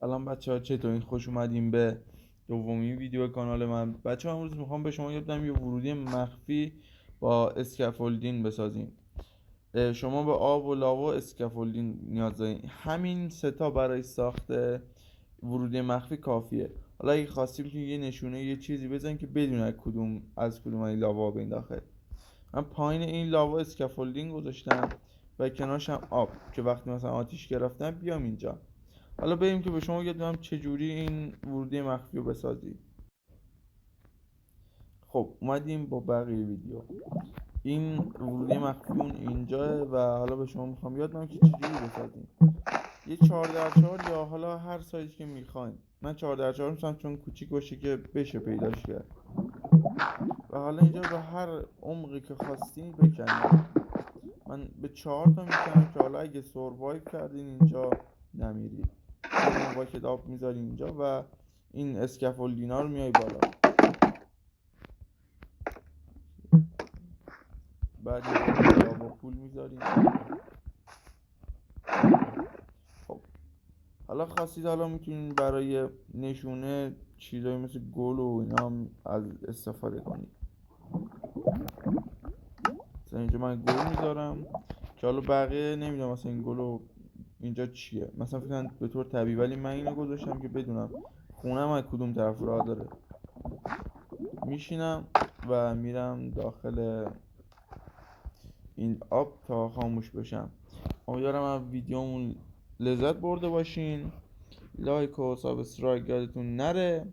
سلام بچه ها، چطورین؟ خوش اومدیم به دومین ویدیو کانال من. بچه ها، امروز میخوام به شما یاد بدم یه ورودی مخفی با اسکافولدین بسازیم. شما به آب و لاوا و اسکافولدین نیاز دارین. همین سه تا برای ساخت ورودی مخفی کافیه. حالا اگه خواستیم میتونید یه نشونه یه چیزی بزنین که بدون از کدوم این لاوا به این داخل. من پایین این لاوا اسکافولدین گذاشتم و کنارش هم آب که وقتی مثلا آتیش گرفتم بیام اینجا. حالا بریم که به شما یاد بدم چجوری این ورودی مخفی رو بسازی. خب اومدیم با بقیه ویدیو. این ورودی مخفی اون اینجا و حالا به شما میخوام یاد بدم که چجوری بسازیم. یه 4x4 یا حالا هر سایزی که میخواین. من 4x4 میسازم چون کوچیک باشه که بشه پیداش کرد. و حالا اینجا به هر عمقی که خواستین بکنید. من به 4 تا میکنم که حالا اگه سروایو کردین اینجا نمیرید. یه واکت آب میذارین اینجا و این اسکافولدینا رو میای بالا. بعد یه با پول میذارین. خب حالا خواستید حالا میتونین برای نشونه چیزایی مثل گل و اینا هم از استفاده کنید. مثلا اینجا من گل میذارم که حالا بقیه نمیدونم مثلا این گل رو اینجا چیه، مثلا فکر به طور طبیعی، ولی من اینو گذاشتم که بدونم خونم از کدوم طرف راه داره. میشینم و میرم داخل این آب تا خاموش بشم. امیدوارم از ویدیومون لذت برده باشین. لایک و سابسکرایب یادتون نره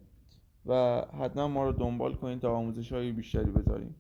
و حتما ما رو دنبال کنین تا آموزش های بیشتری بذاریم.